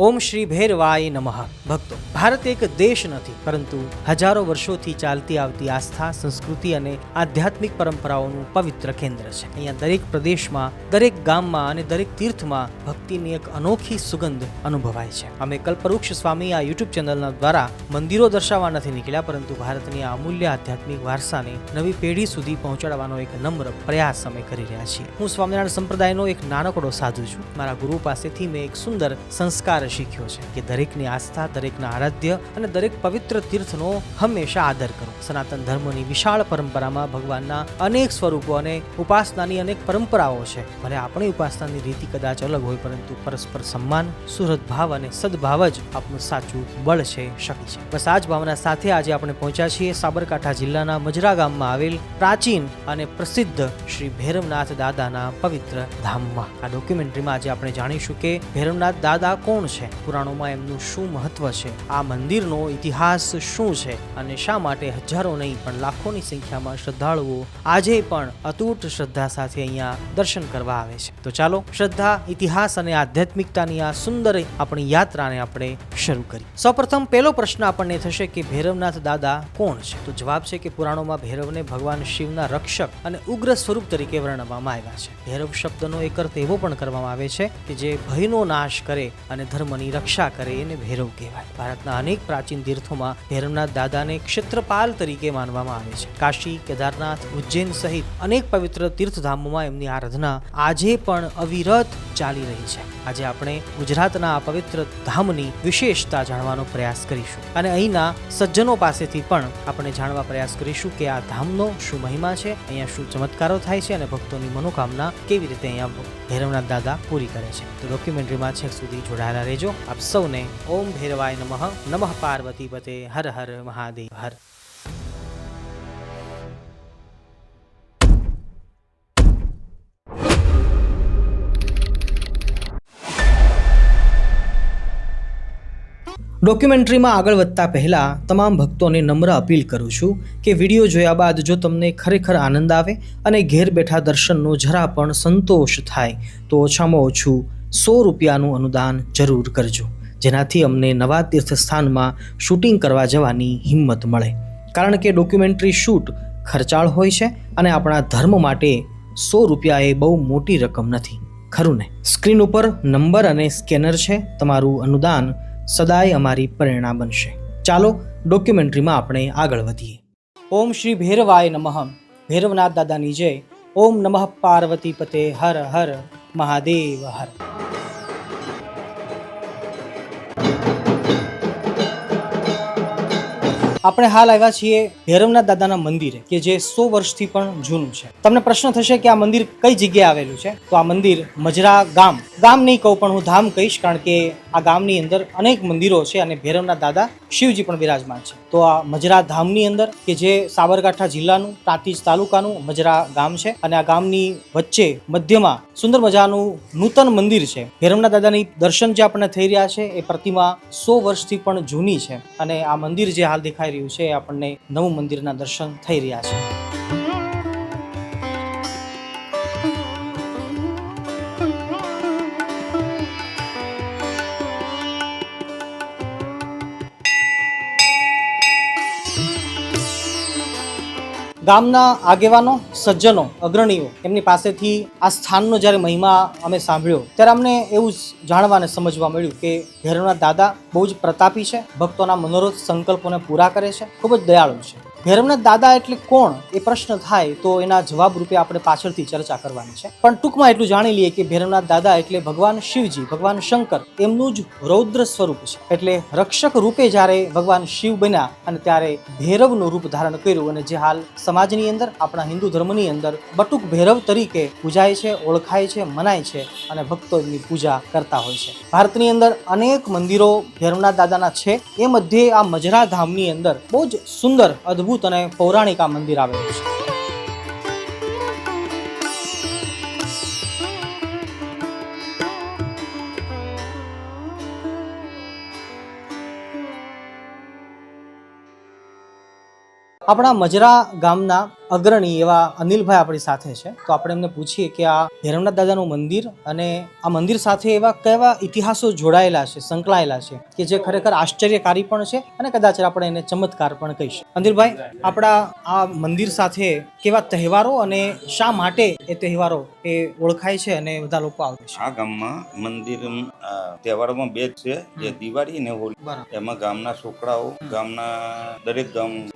ઓમ શ્રી ભૈરવાય નમઃ. ભક્તો, ભારત એક દેશ નથી, પરંતુ હજારો વર્ષોથી ચાલતી આવતી આસ્થા, સંસ્કૃતિ અને આધ્યાત્મિક પરંપરાઓનું પવિત્ર કેન્દ્ર છે. અહીંયા દરેક પ્રદેશમાં, દરેક ગામમાં અને દરેક તીર્થમાં ભક્તિની એક અનોખી સુગંધ અનુભવાય છે. અમે કલ્પવૃક્ષ સ્વામી આ યુટ્યુબ ચેનલના દ્વારા મંદિરો દર્શાવવા નથી નીકળ્યા, પરંતુ ભારતની આ અમૂલ્ય આધ્યાત્મિક વારસાને નવી પેઢી સુધી પહોંચાડવાનો એક નમ્ર પ્રયાસ અમે કરી રહ્યા છીએ. હું સ્વામિનારાયણ સંપ્રદાયનો એક નાનકડો સાધુ છું. મારા ગુરુ પાસેથી મેં એક સુંદર સંસ્કાર શીખ્યો છે કે દરેકની આસ્થા, દરેકના આરાધ્ય અને દરેક પવિત્ર તીર્થનો હંમેશા આદર કરો. સનાતન ધર્મની વિશાળ પરંપરામાં ભગવાનના અનેક સ્વરૂપો અને ઉપાસનાની અનેક પરંપરાઓ છે. ભલે આપણી ઉપાસનાની રીતિ કદાચ અલગ હોય, પરંતુ પરસ્પર સન્માન, સુહૃદ ભાવ અને સદભાવ જ આપણું સાચું બળ છે, શક્તિ છે. બસ આ જ ભાવના સાથે આજે આપણે પહોંચ્યા છીએ સાબરકાંઠા જિલ્લાના મજરા ગામમાં આવેલ પ્રાચીન અને પ્રસિદ્ધ શ્રી ભૈરવનાથ દાદાના પવિત્ર ધામમાં. આ ડોક્યુમેન્ટરીમાં આજે આપણે જાણીશું કે ભૈરવનાથ દાદા કોણ છે, પુરાણોમાં એમનું શું મહત્વ છે, આ મંદિરનો ઇતિહાસ શું છે અને શા માટે હજારો નહીં પણ લાખોની સંખ્યામાં શ્રદ્ધાળુઓ આજે પણ અતૂટ શ્રદ્ધા સાથે અહીંયા દર્શન કરવા આવે છે. તો ચાલો શ્રદ્ધા, ઇતિહાસ અને આધ્યાત્મિકતાની આ સુંદર આપણી યાત્રાને આપણે શરૂ કરીએ. સૌપ્રથમ પહેલો પ્રશ્ન આપણને થશે કે ભૈરવનાથ દાદા કોણ છે? તો જવાબ છે કે પુરાણોમાં ભૈરવને ભગવાન શિવના રક્ષક અને ઉગ્ર સ્વરૂપ તરીકે વર્ણવવામાં આવ્યા છે. ભૈરવ શબ્દનો એક અર્થ એવો પણ કરવામાં આવે છે કે જે ભયનો નાશ કરે અને ધર્મની રક્ષા કરે, એને ભૈરવ કહેવાય. ભારતના અનેક પ્રાચીન તીર્થોમાં ભૈરવનાથ દાદાને ક્ષેત્રપાલ તરીકે માનવામાં આવે છે. કાશી, કેદારનાથ, ઉજ્જૈન સહિત અનેક પવિત્ર તીર્થધામોમાં એમની આરાધના આજે પણ અવિરત ચાલી રહી છે. આજે આપણે ગુજરાતના આ પવિત્ર ધામની વિશેષતા જાણવાનો પ્રયાસ કરીશું અને અહીંના સજ્જનો પાસેથી પણ આપણે જાણવા પ્રયાસ કરીશું કે આ ધામનો શું મહિમા છે, અહીંયા શું ચમત્કારો થાય છે અને ભક્તોની મનોકામના કેવી રીતે અહીંયા ભૈરવનાથ દાદા પૂરી કરે છે. તો ડોક્યુમેન્ટરીમાં છેક સુધી જોડાયેલા રહેજો. આપ સૌને ઓમ ભૈરવાય નમઃ. નમઃ પાર્વતી પતે. હર હર મહાદેવ હર. ડોક્યુમેન્ટરીમાં આગળ વધતા પહેલા તમામ ભક્તોને નમ્ર અપીલ કરું છું કે વિડીયો જોયા બાદ જો તમને ખરેખર આનંદ આવે અને ઘેર બેઠા દર્શનનો જરા પણ સંતોષ થાય તો ઓછામાં ઓછું 100 રૂપિયાનું અનુદાન જરૂર કરજો, જેનાથી અમને નવા તીર્થસ્થાનમાં શૂટિંગ કરવા જવાની હિંમત મળે. કારણ કે ડોક્યુમેન્ટરી શૂટ ખર્ચાળ હોય છે અને આપણા ધર્મ માટે 100 રૂપિયા એ બહુ મોટી રકમ નથી, ખરું ને? સ્ક્રીન ઉપર નંબર અને સ્કેનર છે. તમારું અનુદાન સદાય અમારી પ્રેરણા બનશે. ચાલો ડોક્યુમેન્ટરીમાં આપણે આગળ વધીએ. ઓમ શ્રી ભૈરવાય નમઃ. ભૈરવનાથ દાદાની જય. ઓમ નમઃ પાર્વતી પતે. હર હર મહાદેવ હર. આપણે હાલ આવ્યા છીએ ભૈરવનાથ દાદાના મંદિરે કે જે 100 વર્ષથી પણ જૂનું છે. તમને પ્રશ્ન થશે કે આ મંદિર કઈ જગ્યાએ આવેલું છે? તો આ મંદિર મજરા ગામ નહીં કહું પણ હું ધામ કહીશ, કારણ કે આ ગામની અંદર અનેક મંદિરો છે અને ભૈરવનાથ દાદા શિવજી પણ બિરાજમાન છે. તો આ મજરા ધામની અંદર કે જે સાબરકાંઠા જિલ્લાનું પ્રાંતિજ તાલુકાનું મજરા ગામ છે અને આ ગામની વચ્ચે મધ્યમાં સુંદર મજાનું નૂતન મંદિર છે. ભૈરવનાથ દાદાની દર્શન જે આપણને થઈ રહ્યા છે એ પ્રતિમા 100 વર્ષથી પણ જૂની છે અને આ મંદિર જે હાલ દેખાઈ રહ્યું છે આપણને નવું મંદિરના દર્શન થઈ રહ્યા છે. ગામના આગેવાનો, સજ્જનો, અગ્રણીઓ એમની પાસેથી આ સ્થાનનો જ્યારે મહિમા અમે સાંભળ્યો ત્યારે અમને એવું જાણવા અને સમજવા મળ્યું કે ભૈરવનાથ દાદા બહુ જ પ્રતાપી છે, ભક્તોના મનોરથ સંકલ્પોને પૂરા કરે છે, ખૂબ જ દયાળુ છે. ભૈરવનાથ દાદા એટલે કોણ એ પ્રશ્ન થાય તો એના જવાબ રૂપે આપણે પાછળથી ચર્ચા કરવાની છે. પણ ટૂંકમાં એટલું જાણી લઈએ કે ભૈરવનાથ દાદા એટલે ભગવાન શિવજી, ભગવાન શંકર એમનું જ રૌદ્ર સ્વરૂપ છે. એટલે રક્ષક રૂપે જ્યારે ભગવાન શિવ બન્યા અને ત્યારે ભૈરવનું રૂપ ધારણ કર્યું અને જે હાલ સમાજની અંદર, આપણા હિન્દુ ધર્મની અંદર બટુક ભૈરવ તરીકે પૂજાય છે, ઓળખાય છે, મનાય છે અને ભક્તો એમની પૂજા કરતા હોય છે. ભારતની અંદર અનેક મંદિરો ભૈરવનાથ દાદાના છે. એ મધ્યે આ મજરા ધામની અંદર બહુ જ સુંદર, અદ્ભુત અને પૌરાણિક આ મંદિર આવેલું છે. આપણા મજરા ગામના અગ્રણી એવા અનિલભાઈ આપણી સાથે છે, તો આપણે એમને પૂછીએ કે આ ભૈરવનાથ દાદાનું મંદિર અને આ મંદિર સાથે એવા કેવા ઇતિહાસો જોડાયેલા છે, સંકળાયેલા છે કે જે ખરેખર આશ્ચર્યકારી પણ છે અને કદાચ આપણે એને ચમત્કાર પણ કહીશું. અનિલભાઈ, આપણા આ મંદિર સાથે કેવા તહેવારો અને શા માટે એ તહેવારો એ ઓળખાય છે અને બધા લોકો આવે છે? આ ગામમાં મંદિર તહેવારોમાં બે જ છે, જે દિવાળી અને હોળી. એમાં ગામના છોકરાઓ દરેક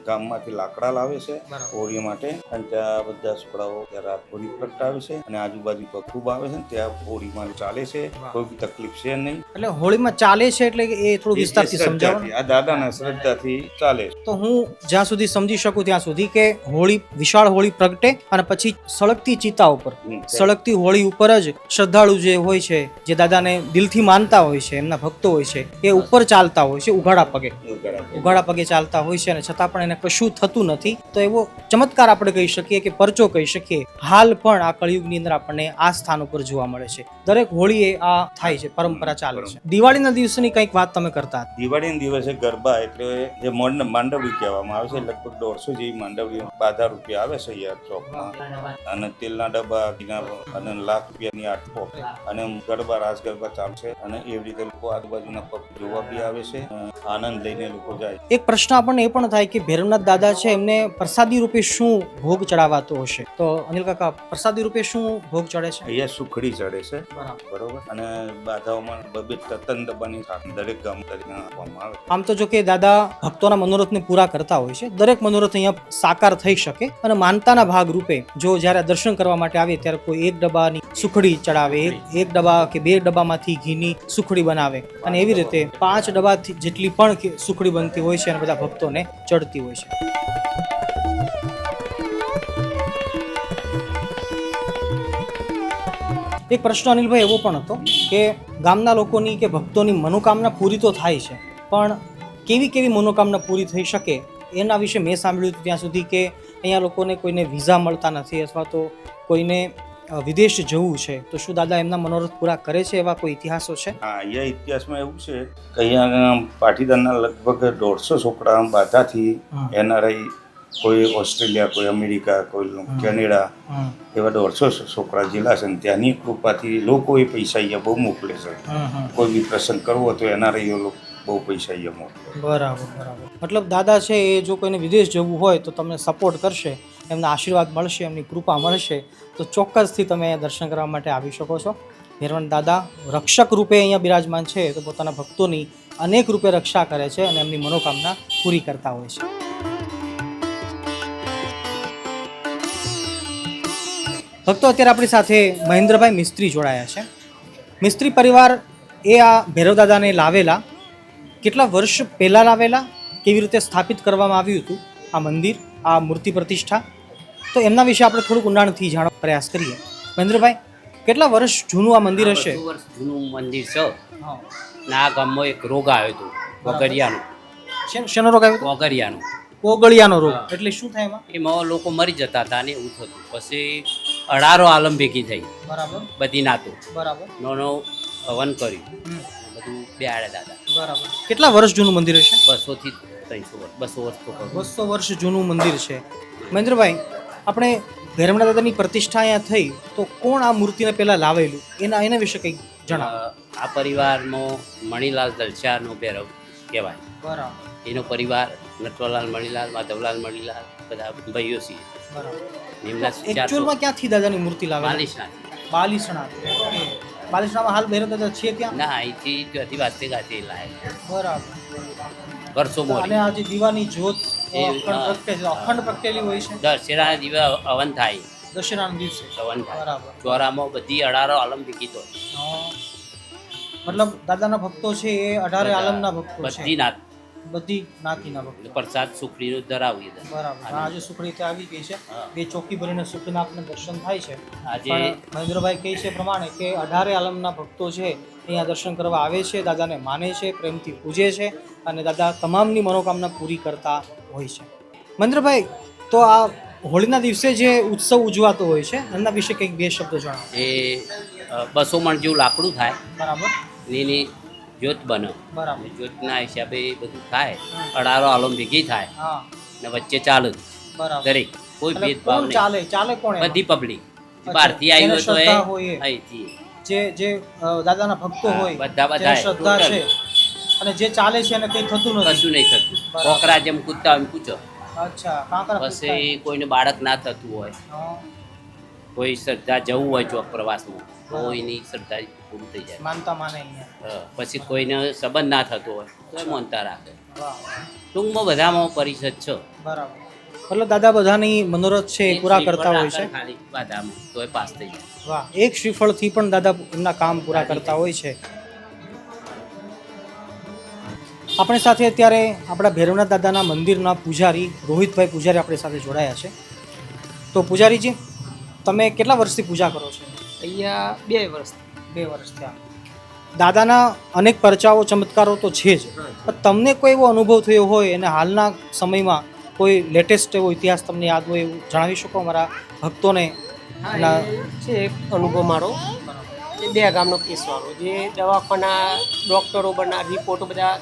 ગામમાંથી લાકડા લાવે છે હોળી માટે, અને ત્યાં બધા છોકરાઓ ત્યાં રાત હોળી પ્રગટાવે છે અને આજુબાજુ પર ખૂબ આવે છે, ત્યાં હોળીમાં ચાલે છે, કોઈ બી તકલીફ છે નહીં. એટલે હોળીમાં ચાલે છે એટલે એ થોડું વિસ્તારથી સમજાવો. આ દાદાના શ્રદ્ધાથી ચાલે છે. તો હું જ્યાં સુધી સમજી શકું ત્યાં સુધી કે હોળી, વિશાળ હોળી પ્રગટે અને પછી સળગતી ચિતા ઉપર, સળગતી હોળી ઉપર જ શ્રદ્ધાળુ જે હોય છે, જે દાદાને દિલથી માનતા હોય છે, એમના ભક્તો હોય છે, એ ઉપર ચાલતા હોય છે ઉઘાડા પગે ચાલતા હોય છે અને છતાં પણ એને કશું થતું નથી. તો એવો ચમત્કાર આપણે કહી શકીએ કે પરચો કહી શકીએ. હાલ પણ આ કળિયુગની અંદર આપણને આ સ્થાન ઉપર જોવા મળે છે. દરેક હોળીએ આ થાય છે, પરંપરા ચાલે છે. દિવાળીના દિવસની કંઈક વાત તમે કરતા. દિવાળીના દિવસે ગરબા એટલે જે માંડવડી કહેવામાં આવે છે, લગભગ 150 જેવી માંડવડી 12 રૂપિયા આવે છે યાર ચોકમાં, અને તેલના ડબ્બા અને લાખ રૂપિયાની આટકો, અને ગરબા રાસ ગરબા ચાલશે અને એવી રીતે લોકો આજુબાજુના પગ જોવા બી આવે છે, આનંદ લઈને લોકો જાય. એક પ્રશ્ન આપણને એ પણ થાય કે ભૈરવનાથ દાદા છે, એમને પ્રસાદી રૂપે શું ભોગ ચડાવાતો હશે? તો અનિલ કાકા, પ્રસાદી રૂપે શું ભોગ ચડે છે? અહીંયા સુખડી ચડે છે, બરોબર, અને બાધાઓમાં 2 ડબ્બાની દરેક ગામ તરીકે આપવામાં આવે. આમ તો જો કે દાદા ભક્તોના મનોરથને પૂરા કરતા હોય છે, દરેક મનોરથ અહીંયા સાકાર થઈ શકે, અને માનતાના ભાગ રૂપે જો જ્યારે દર્શન કરવા માટે આવે ત્યારે કોઈ 1 ડબ્બાની સુખડી ચડાવે, 1 ડબ્બા કે 2 ડબ્બામાંથી ઘીની સુખડી બનાવે, અને એવી રીતે 5 ડબ્બાથી જેટલી પણ સુખડી બનતી હોય છે અને બધા ભક્તોને ચડતી હોય છે. એક પ્રશ્ન અનિલભાઈ એવો પણ હતો કે ગામના લોકોની કે ભક્તોની મનોકામના પૂરી તો થાય છે, પણ કેવી મનોકામના પૂરી થઈ શકે એના વિશે મેં સાંભળ્યું ત્યાં સુધી કે અહીંયા લોકોને કોઈને વિઝા મળતા નથી, અથવા તો કોઈને વિદેશ જવું છે, તો શું દાદા એમના મનોરથ પૂરા કરે છે? એવા કોઈ ઇતિહાસો છે? હા, અહીંયા ઇતિહાસમાં એવું છે કે અહીંયા પાટીદારના લગભગ 150 છોકરા બાધાથી એનઆરઆઈ, કોઈ ઓસ્ટ્રેલિયા, કોઈ અમેરિકા, કોઈ કેનેડા, એવા 150 છોકરા જિલ્લા છે, ત્યાંની કૃપાથી લોકો એ પૈસા અહીંયા બહુ મોકલે છે. કોઈ બી પ્રસંગ કરવો તો એનઆરઆઈઓ લોકો બહુ પૈસા અહીંયા મોકલે. બરાબર. મતલબ દાદા છે એ જો કોઈને વિદેશ જવું હોય તો તમને સપોર્ટ કરશે, એમના આશીર્વાદ મળશે, એમની કૃપા મળશે, તો ચોક્કસથી તમે દર્શન કરવા માટે આવી શકો છો. ભૈરવનાથ દાદા રક્ષક રૂપે અહીંયા બિરાજમાન છે, તો પોતાના ભક્તોની અનેક રૂપે રક્ષા કરે છે અને એમની મનોકામના પૂરી કરતા હોય છે. ભક્તો, અત્યારે આપણી સાથે મહેન્દ્રભાઈ મિસ્ત્રી જોડાયા છે. મિસ્ત્રી પરિવાર એ આ ભૈરવ દાદાને લાવેલા, કેટલા વર્ષ પહેલાં લાવેલા, કેવી રીતે સ્થાપિત કરવામાં આવ્યું હતું આ મંદિર, આ મૂર્તિ પ્રતિષ્ઠા, તો એમના વિશે આપણે થોડુંક ઊંડાણથી જાણવા પ્રયાસ કરીએ. મહેન્દ્રભાઈ, કેટલા વર્ષ જૂનું આ મંદિર હશે? 100 વર્ષ જૂનું મંદિર છે. ને આ ગામમાં એક રોગ આવ્યો હતો, કોગળિયાનો. શેનો રોગ આવ્યો? કોગળિયાનો રોગ. એટલે શું થાય એમાં? એમાં લોકો મરી જતા હતા ને એવું થતું. પછી 18 આલમ ભેગી થઈ, બરાબર, બધી નાતો, બરાબર, નો હવન કર્યું, બધું બેહાડે દાદા. બરાબર. કેટલા વર્ષ જૂનું મંદિર હશે? 200 થી 300 વર્ષ, 200 વર્ષ તો ખરું. 200 વર્ષ જૂનું મંદિર છે. મહેન્દ્રભાઈ, આપણે ભૈરવનાથ દાદાની પ્રતિષ્ઠા અહીંયા થઈ, તો કોણ આ મૂર્તિને પહેલા લાવેલું એના વિશે કંઈક જણાવો. આ પરિવારમાં મણીલાલ દલચારનો ભૈરવ કહેવાય. બરાબર. એનો પરિવાર નટવરલાલ મણીલાલ, માધવલાલ મણીલાલ, બધા ભાઈઓ છીએ. બરાબર. એમના એકચ્યુઅલમાં ક્યાંથી દાદાની મૂર્તિ લાવે? બાલીસણા. બાલીસણામાં હાલ ભૈરવ દાદા છે ત્યાં? ના, અહીંથી ત્યાંથી વાતે ગાતે લાય. બરાબર. વર્ષો મોરી. અને આ જે દીવાની જ્યોત અખંડ પ્રગટેલી હોય છે. દશેરાના દિવસે હવન થાય. દશેરાના દિવસે હવન થાય. બરાબર. ચોરામાં બધી 18 આલમ ભેગી તો. મતલબ દાદાના ભક્તો છે એ 18 આલમના ભક્તો છે. બધી નાતીના ભક્તો. પ્રસાદ સુખડીનો ધરાવી. બરાબર. આજે સુખડી ત્યાં આવી ગઈ છે. 2 ચોકી ભરીને સુખડીના આપને દર્શન થાય છે. આજે મહેન્દ્રભાઈ કહે છે પ્રમાણે કે 18 આલમના ભક્તો છે અહીંયા દર્શન કરવા આવે છે, દાદાને માને છે, પ્રેમથી પૂજે છે, અને દાદા તમામની મનોકામના પૂરી કરતા હોય છે. મહેન્દ્રભાઈ, તો આ હોળીના દિવસે જે ઉત્સવ ઉજવાતો હોય છે એમના વિશે કંઈક 2 શબ્દો જણાવો. એ 200 મણ જેવું લાકડું થાય. બરાબર. એની જ્યોત બને. બરાબર. જ્યોતના હિસાબે બધું થાય. 18 આલમ ભેગી થાય હા. ને વચ્ચે ચાલે. બરાબર. દરેક કોઈ એટલે ભેદભાવ કોણ નહીં. ચાલે કોણ એમાં? બધી પબ્લિક બહારથી આવી જેને હોય તો શ્રદ્ધા હોય એ. અહીંથી જે દાદાના ભક્તો હા, હોય બધા જેને શ્રદ્ધા total. છે અને જે ચાલે છે એને કંઈ થતું નથી. કશું નહીં થતું. બરાબર. કોકરા જેમ કૂદતા હોય એમ પૂછો. અચ્છા કાંકરા પૂછતા પછી કોઈને બાળક ના થતું હોય, હા, કોઈ શ્રદ્ધા જવું હોય ચોક પ્રવાસમાં તો એની શ્રદ્ધા પૂરું થઈ જાય. માનતા માને અહીંયા. પછી કોઈને સંબંધ ના થતો હોય તો એ માનતા રાખે. વાહ ટૂંકમાં બધામાં પરિષદ છે. બરાબર. એટલે દાદા બધાની મનોરથ છે એ પૂરા કરતા હોય છે. ખાલી બધામાં તો એ પાસ થઈ જાય. વાહ, એક શ્રીફળથી પણ દાદા એમના કામ પૂરા કરતા હોય છે. આપણી સાથે અત્યારે આપણા ભૈરવનાથ દાદાના મંદિરના પૂજારી રોહિતભાઈ પૂજારી આપણી સાથે જોડાયા છે. તો પૂજારીજી, તમે કેટલા વર્ષથી પૂજા કરો છો? અહીંયા 2 વર્ષ. 2 વર્ષ થયા. દાદાના અનેક પરચાઓ ચમત્કારો તો છે જ, પણ તમને કોઈ એવો અનુભવ થયો હોય અને હાલના સમયમાં કોઈ લેટેસ્ટ એવો ઇતિહાસ તમને યાદ હોય એવું જણાવી શકો અમારા ભક્તોને? હા, એ છે એક અનુભવ મારો. એ 2 ગામનો કેસવાળો જે દવાખાના ડૉક્ટરો બના રિપોર્ટો બધા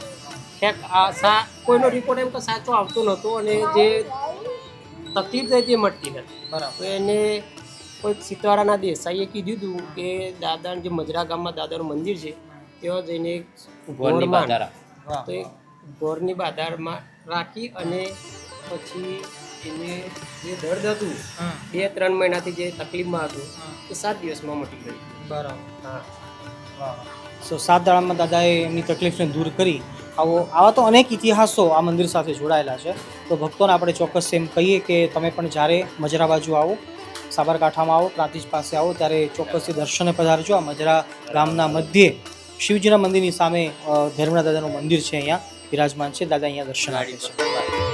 કોઈનો રિપોર્ટ એમ કે સાચો આવતો નહોતો અને જે તકલીફ થઈ તે મટતી નથી. બરાબર. તો એને કોઈક સિતારાના દેસાઈએ કીધું હતું કે દાદાનું જે મજરા ગામમાં દાદાનું મંદિર છે ત્યાં જઈને ગોળની ગોળ બાધા માંડ. રાખે. વાહ. તો એ ગોળની બાધારમાં રાખી અને પછી એને જે દર્દ હતું હમ. 2-3 મહિનાથી જે તકલીફમાં હતું એ 7 દિવસમાં મટી ગયું. બરાબર. હા. વાહ. સો 7 દાડામાં દાદાએ એમની તકલીફને દૂર કરી. આવા તો અનેક ઇતિહાસો આ મંદિર સાથે જોડાયેલા છે. તો ભક્તોને આપણે ચોક્કસ એમ કહીએ કે તમે પણ જ્યારે મજરા બાજુ આવો, સાબરકાંઠામાં આવો, પ્રાંતિજ પાસે આવો ત્યારે ચોક્કસથી દર્શને પધારજો. આ મજરા ગામના મધ્યે શિવજીના મંદિરની સામે ભૈરવનાથ દાદાનું મંદિર છે, અહીંયા બિરાજમાન છે. દાદા અહીંયા દર્શન આપે છે.